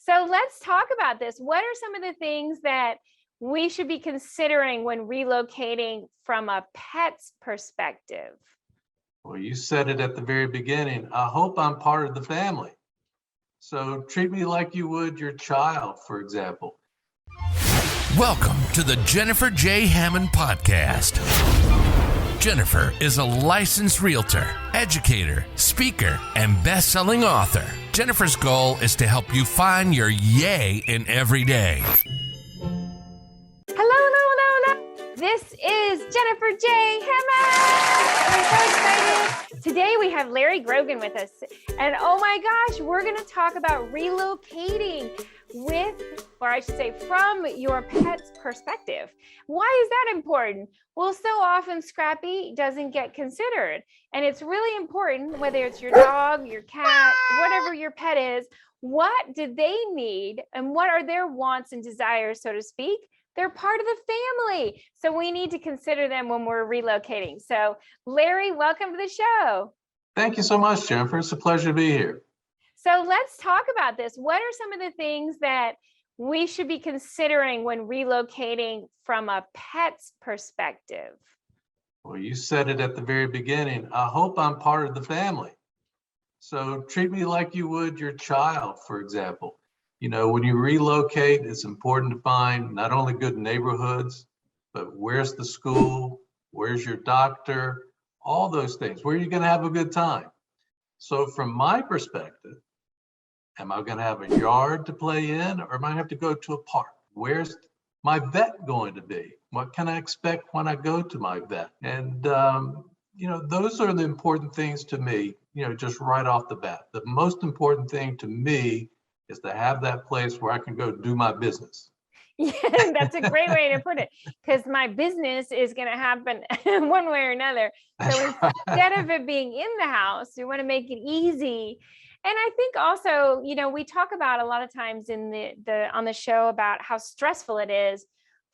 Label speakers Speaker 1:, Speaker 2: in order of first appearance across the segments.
Speaker 1: So let's talk about this. What are some of the things that we should be considering when relocating from a pet's perspective?
Speaker 2: Well, you said it at the very beginning. I hope I'm part of the family. So treat me like you would your child, for example.
Speaker 3: Welcome to the Jennifer J. Hammond Podcast. Jennifer is a licensed realtor, educator, speaker, and best-selling author. Jennifer's goal is to help you find your yay in every day.
Speaker 1: Hello. This is Jennifer J. Hammond. We're so excited. Today we have Larry Grogan with us. And oh my gosh, we're going to talk about relocating from your pet's perspective. Why is that important? Well, so often Scrappy doesn't get considered. And it's really important, whether it's your dog, your cat, whatever your pet is, what do they need and what are their wants and desires, so to speak? They're part of the family. So we need to consider them when we're relocating. So Larry, welcome to the show.
Speaker 2: Thank you so much, Jennifer. It's a pleasure to be here.
Speaker 1: So let's talk about this. What are some of the things that we should be considering when relocating from a pet's perspective?
Speaker 2: Well, you said it at the very beginning. I hope I'm part of the family. So treat me like you would your child, for example. You know, when you relocate, it's important to find not only good neighborhoods, but where's the school, where's your doctor, all those things. Where are you going to have a good time? So from my perspective, am I going to have a yard to play in, or am I going to have to go to a park? Where's my vet going to be? What can I expect when I go to my vet? And, those are the important things to me, just right off the bat. The most important thing to me is to have that place where I can go do my business.
Speaker 1: Yeah, that's a great way to put it, because my business is going to happen one way or another. So instead of it being in the house, we want to make it easy. And I think also, we talk about a lot of times in on the show about how stressful it is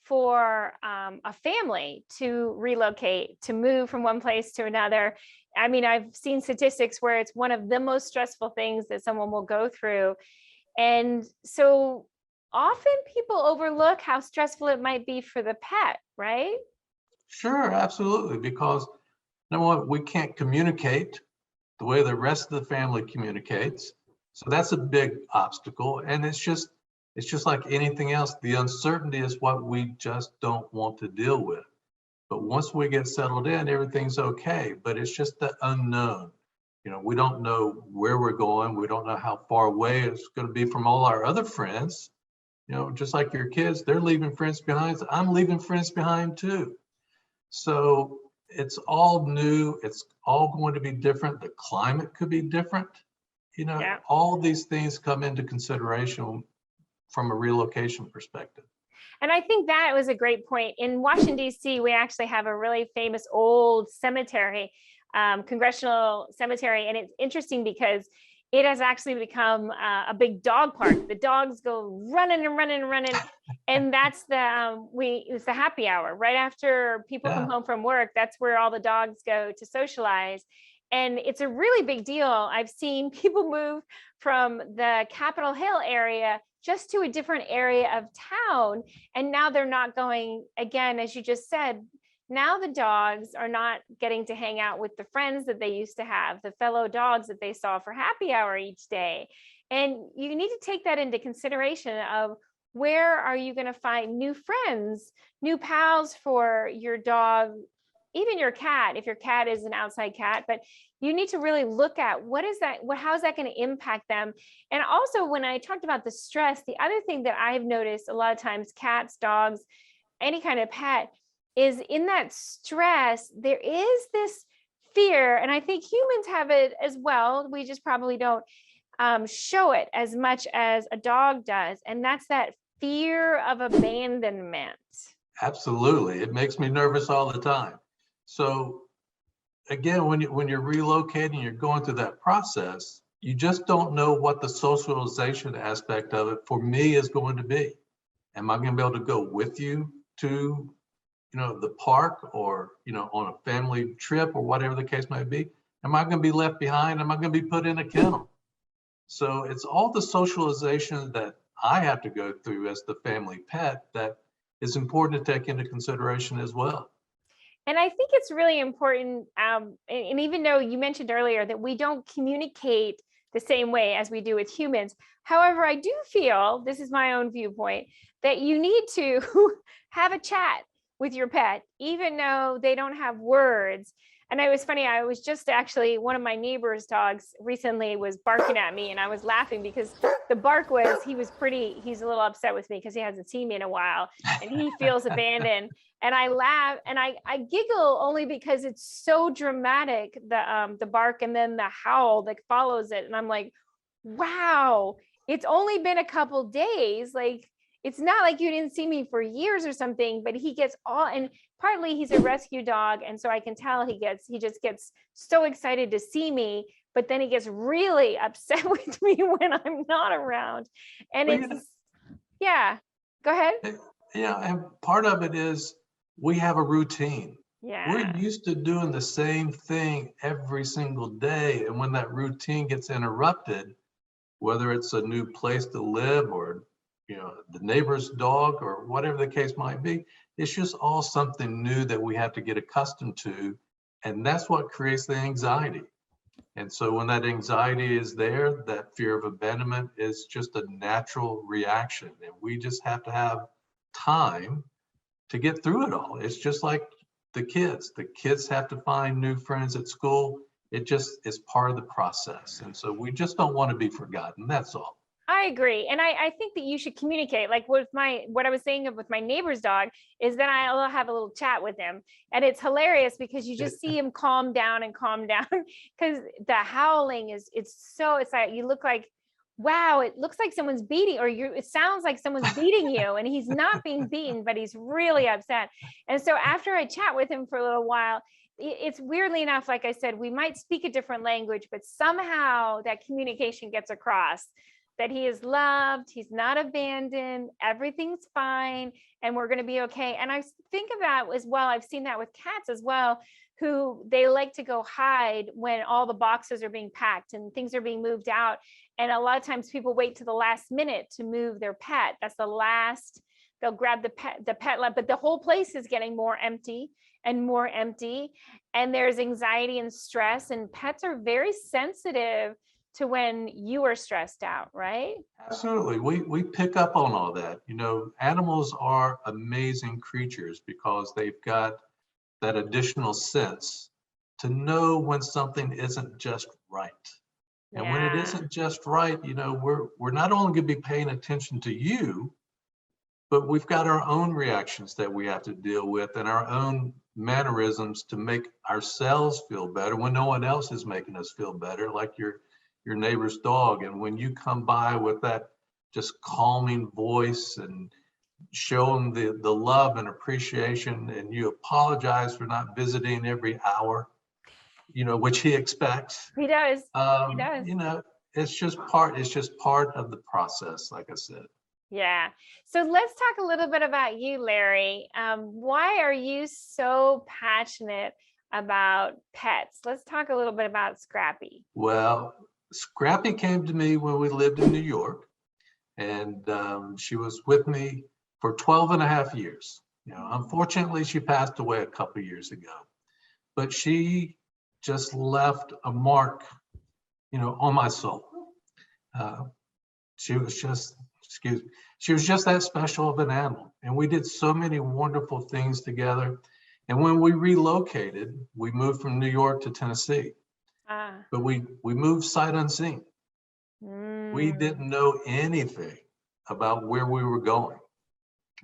Speaker 1: for a family to relocate, to move from one place to another. I mean, I've seen statistics where it's one of the most stressful things that someone will go through. And so often people overlook how stressful it might be for the pet, right?
Speaker 2: Sure, absolutely. Because number one, we can't communicate the way the rest of the family communicates. So that's a big obstacle. And it's just like anything else. The uncertainty is what we just don't want to deal with. But once we get settled in, everything's okay. But it's just the unknown. We don't know where we're going. We don't know how far away it's going to be from all our other friends. Just like your kids, they're leaving friends behind. I'm leaving friends behind too. So it's all new. It's all going to be different. The climate could be different.
Speaker 1: Yeah.
Speaker 2: All these things come into consideration from a relocation perspective.
Speaker 1: And I think that was a great point. In Washington, D.C., we actually have a really famous old cemetery, Congressional Cemetery. And it's interesting because it has actually become a big dog park. The dogs go running. And that's it's the happy hour right after people come home from work. That's where all the dogs go to socialize. And it's a really big deal. I've seen people move from the Capitol Hill area just to a different area of town. And now they're not going, again, as you just said, now the dogs are not getting to hang out with the friends that they used to have, the fellow dogs that they saw for happy hour each day. And you need to take that into consideration of where are you going to find new friends, new pals for your dog, even your cat, if your cat is an outside cat. But you need to really look at how is that going to impact them? And also, when I talked about the stress, the other thing that I've noticed a lot of times, cats, dogs, any kind of pet, is in that stress, there is this fear, and I think humans have it as well. We just probably don't show it as much as a dog does. And that's that fear of abandonment.
Speaker 2: Absolutely. It makes me nervous all the time. So again, when you're relocating, you're going through that process, you just don't know what the socialization aspect of it for me is going to be. Am I going to be able to go with you to the park or on a family trip or whatever the case might be? Am I going to be left behind? Am I going to be put in a kennel? So it's all the socialization that I have to go through as the family pet that is important to take into consideration as well.
Speaker 1: And I think it's really important, and even though you mentioned earlier that we don't communicate the same way as we do with humans, however, I do feel, this is my own viewpoint, that you need to have a chat with your pet, even though they don't have words. And it was funny, I was just actually, one of my neighbor's dogs recently was barking at me, and I was laughing because the bark was, he's a little upset with me because he hasn't seen me in a while and he feels abandoned. And I laugh and I giggle only because it's so dramatic, the bark and then the howl that follows it. And I'm like, wow, it's only been a couple days. Like, it's not like you didn't see me for years or something, but he gets all, and partly he's a rescue dog. And so I can tell he just gets so excited to see me, but then he gets really upset with me when I'm not around. And
Speaker 2: Well,
Speaker 1: yeah, go ahead.
Speaker 2: Yeah, and part of it is we have a routine.
Speaker 1: Yeah.
Speaker 2: We're used to doing the same thing every single day. And when that routine gets interrupted, whether it's a new place to live or the neighbor's dog or whatever the case might be, it's just all something new that we have to get accustomed to. And that's what creates the anxiety. And so when that anxiety is there, that fear of abandonment is just a natural reaction. And we just have to have time to get through it all. It's just like the kids. The kids have to find new friends at school. It just is part of the process. And so we just don't want to be forgotten. That's all.
Speaker 1: I agree. And I think that you should communicate. Like what I was saying with my neighbor's dog is that I'll have a little chat with him. And it's hilarious because you just see him calm down because the howling it's like, you look like, wow, it looks like someone's beating, it sounds like someone's beating you, and he's not being beaten, but he's really upset. And so after I chat with him for a little while, it's weirdly enough, like I said, we might speak a different language, but somehow that communication gets across that he is loved, he's not abandoned, everything's fine, and we're going to be okay. And I think of that as well. I've seen that with cats as well, who they like to go hide when all the boxes are being packed and things are being moved out. And a lot of times people wait to the last minute to move their pet. That's the last, they'll grab the pet lamp, but the whole place is getting more empty and more empty. And there's anxiety and stress, and pets are very sensitive to when you are stressed out, right?
Speaker 2: Absolutely. We pick up on all that. Animals are amazing creatures because they've got that additional sense to know when something isn't just right. And when it isn't just right, we're not only going to be paying attention to you, but we've got our own reactions that we have to deal with and our own mannerisms to make ourselves feel better when no one else is making us feel better, like your neighbor's dog. And when you come by with that just calming voice and show them the love and appreciation, and you apologize for not visiting every hour, which he expects.
Speaker 1: He does.
Speaker 2: He does. It's just part of the process, like I said.
Speaker 1: Yeah. So let's talk a little bit about you, Larry. Why are you so passionate about pets? Let's talk a little bit about Scrappy.
Speaker 2: Well, Scrappy came to me when we lived in New York, and she was with me for 12 and a half years. Unfortunately, she passed away a couple of years ago, but she just left a mark, on my soul. She was just that special of an animal. And we did so many wonderful things together. And when we relocated, we moved from New York to Tennessee. But we moved sight unseen. We didn't know anything about where we were going.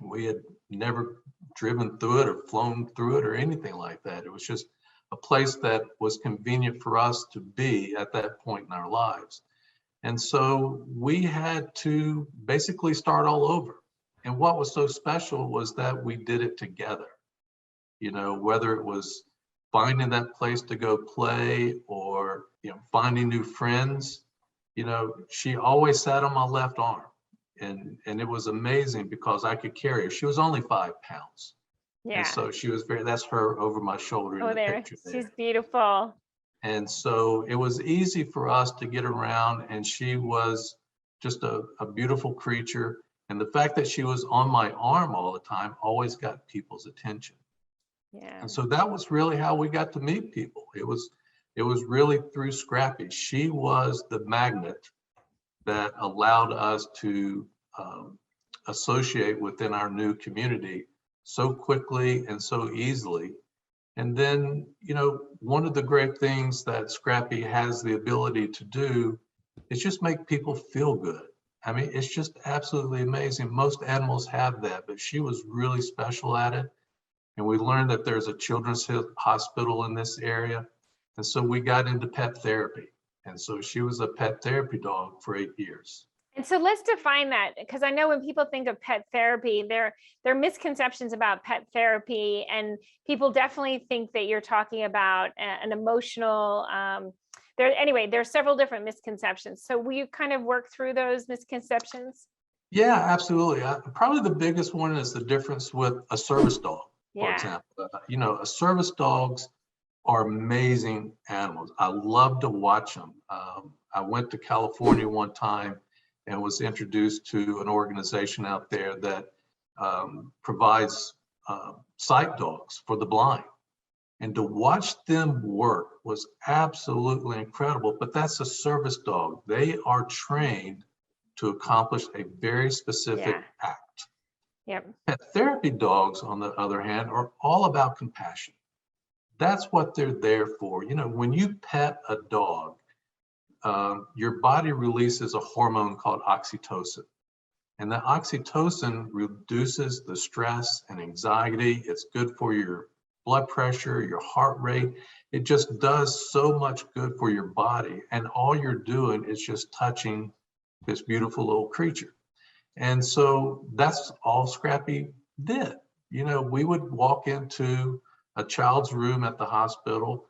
Speaker 2: We had never driven through it or flown through it or anything like that. It was just a place that was convenient for us to be at that point in our lives. And so we had to basically start all over. And what was so special was that we did it together. Whether it was finding that place to go play or, finding new friends, she always sat on my left arm. And it was amazing because I could carry her. She was only 5 pounds.
Speaker 1: Yeah.
Speaker 2: And so she was that's her over my shoulder in the
Speaker 1: there.
Speaker 2: picture there.
Speaker 1: She's beautiful.
Speaker 2: And so it was easy for us to get around, and she was just a beautiful creature. And the fact that she was on my arm all the time always got people's attention.
Speaker 1: Yeah.
Speaker 2: And so that was really how we got to meet people. It was really through Scrappy. She was the magnet that allowed us to associate within our new community so quickly and so easily. And then, one of the great things that Scrappy has the ability to do is just make people feel good. I mean, it's just absolutely amazing. Most animals have that, but she was really special at it. And we learned that there's a children's hospital in this area. And so we got into pet therapy. And so she was a pet therapy dog for 8 years.
Speaker 1: And so let's define that, because I know when people think of pet therapy, there are misconceptions about pet therapy, and people definitely think that you're talking about an emotional, there's several different misconceptions. So will you kind of work through those misconceptions?
Speaker 2: Yeah, absolutely. Probably the biggest one is the difference with a service dog, for example. A service dogs are amazing animals. I love to watch them. I went to California one time and was introduced to an organization out there that provides sight dogs for the blind. And to watch them work was absolutely incredible, but that's a service dog. They are trained to accomplish a very specific act.
Speaker 1: Yep.
Speaker 2: Pet therapy dogs, on the other hand, are all about compassion. That's what they're there for. When you pet a dog, your body releases a hormone called oxytocin. And the oxytocin reduces the stress and anxiety. It's good for your blood pressure, your heart rate. It just does so much good for your body. And all you're doing is just touching this beautiful little creature. And so that's all Scrappy did. We would walk into a child's room at the hospital,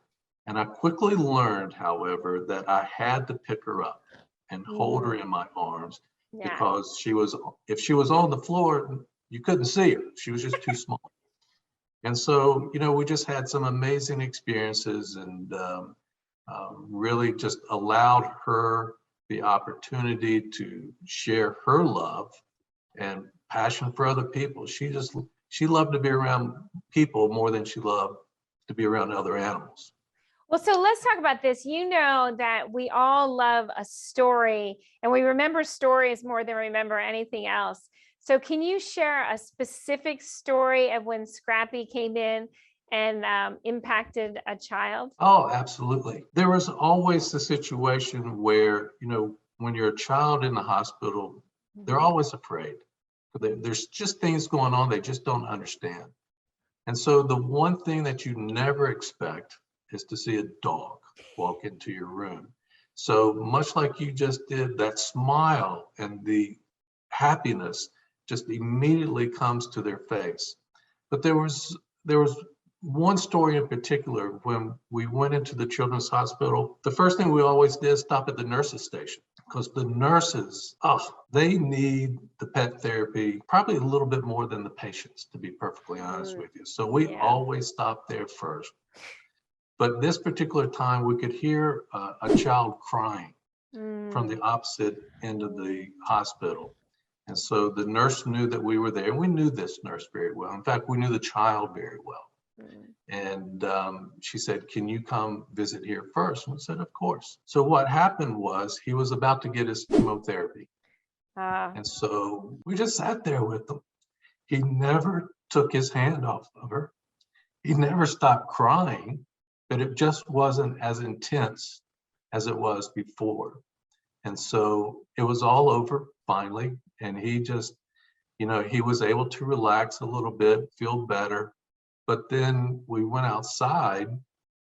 Speaker 2: and I quickly learned, however, that I had to pick her up and hold her in my arms because if she was on the floor, you couldn't see her. She was just too small. And so, we just had some amazing experiences, and really just allowed her the opportunity to share her love and passion for other people. She loved to be around people more than she loved to be around other animals.
Speaker 1: Well, so let's talk about this. That we all love a story, and we remember stories more than remember anything else. So can you share a specific story of when Scrappy came in and impacted a child?
Speaker 2: Oh, absolutely. There was always the situation where, when you're a child in the hospital, they're always afraid. There's just things going on they just don't understand. And so the one thing that you never expect is to see a dog walk into your room. So much like you just did, that smile and the happiness just immediately comes to their face. But there was one story in particular. When we went into the children's hospital, the first thing we always did is stop at the nurses' station, because the nurses, they need the pet therapy probably a little bit more than the patients, to be perfectly honest with you. So we always stop there first. But this particular time, we could hear a child crying from the opposite end of the hospital. And so the nurse knew that we were there, and we knew this nurse very well. In fact, we knew the child very well. And she said, "Can you come visit here first?" And we said, "Of course." So what happened was he was about to get his chemotherapy. And so we just sat there with him. He never took his hand off of her. He never stopped crying, but it just wasn't as intense as it was before. And so it was all over finally. And he just, he was able to relax a little bit, feel better. But then we went outside,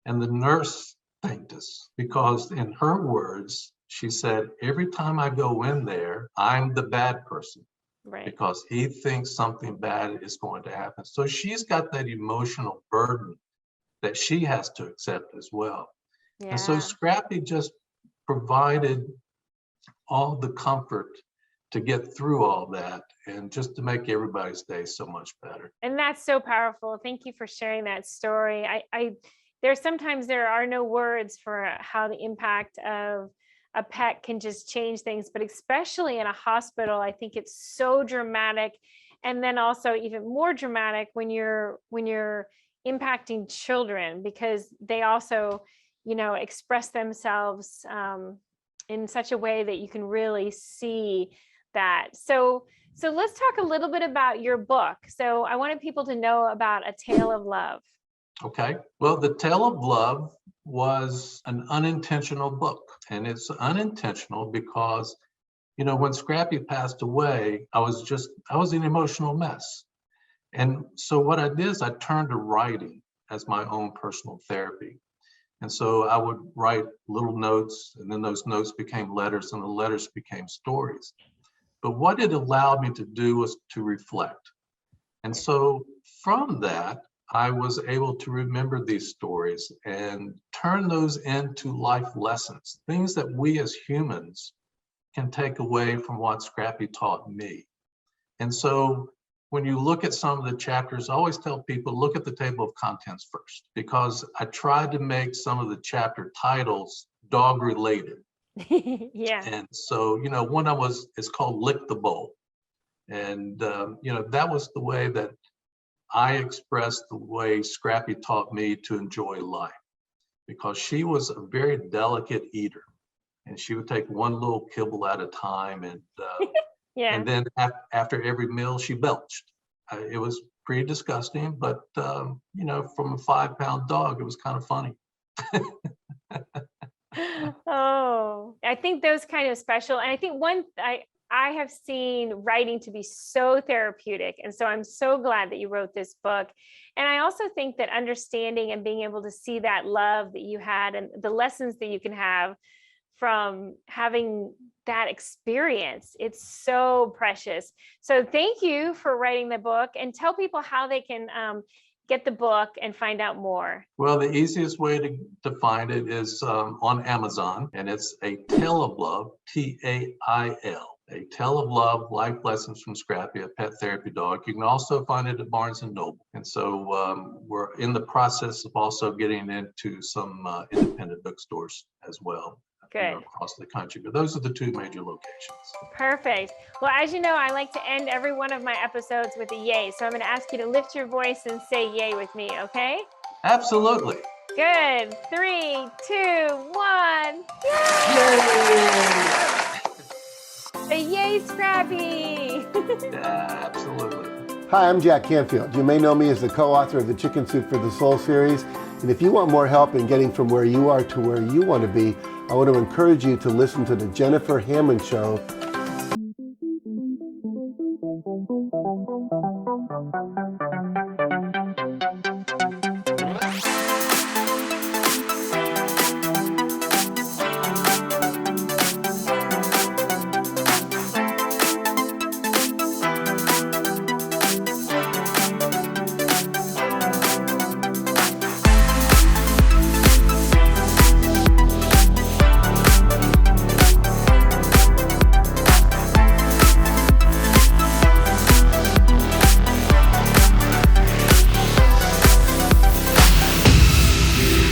Speaker 2: and the nurse thanked us, because in her words, she said, "Every time I go in there, I'm the bad person." Right. Because he thinks something bad is going to happen. So she's got that emotional burden that she has to accept as well. Yeah. And so Scrappy just provided all the comfort to get through all that, and just to make everybody's day so much better.
Speaker 1: And that's so powerful. Thank you for sharing that story. sometimes there are no words for how the impact of a pet can just change things, but especially in a hospital, I think it's so dramatic. And then also even more dramatic when you're impacting children, because they also, express themselves in such a way that you can really see that. So let's talk a little bit about your book. So I wanted people to know about A Tale of Love.
Speaker 2: Okay. Well, The Tale of Love was an unintentional book. And it's unintentional because, when Scrappy passed away, I was an emotional mess. And so what I did is I turned to writing as my own personal therapy. And so I would write little notes, and then those notes became letters, and the letters became stories. But what it allowed me to do was to reflect. And so from that, I was able to remember these stories and turn those into life lessons, things that we as humans can take away from what Scrappy taught me. And so when you look at some of the chapters, I always tell people, look at the table of contents first, because I tried to make some of the chapter titles dog related.
Speaker 1: Yeah.
Speaker 2: And so, one of them is called Lick the Bowl. And, that was the way that I expressed the way Scrappy taught me to enjoy life, because she was a very delicate eater, and she would take one little kibble at a time, and
Speaker 1: Yeah.
Speaker 2: and then after every meal she belched. It was pretty disgusting, but from a 5-pound dog, it was kind of funny.
Speaker 1: Oh, I think those kind of special. And I think I have seen writing to be so therapeutic. And so I'm so glad that you wrote this book. And I also think that understanding and being able to see that love that you had and the lessons that you can have from having that experience, it's so precious. So thank you for writing the book, and tell people how they can get the book and find out more.
Speaker 2: Well, the easiest way to find it is on Amazon, and it's A Tale of Love, T-A-I-L. A Tale of Love, Life Lessons from Scrappy, a pet therapy dog. You can also find it at Barnes & Noble. And so we're in the process of also getting into some independent bookstores as well.
Speaker 1: Good.
Speaker 2: Across the country. But those are the two major locations.
Speaker 1: Perfect. Well, as you know, I like to end every one of my episodes with a yay. So I'm going to ask you to lift your voice and say yay with me, okay?
Speaker 2: Absolutely.
Speaker 1: Good. 3, 2, 1.
Speaker 2: Yay!
Speaker 1: A yay, Scrappy!
Speaker 2: Yeah, absolutely.
Speaker 4: Hi, I'm Jack Canfield. You may know me as the co-author of the Chicken Soup for the Soul series. And if you want more help in getting from where you are to where you want to be, I want to encourage you to listen to the Jennifer Hammond Show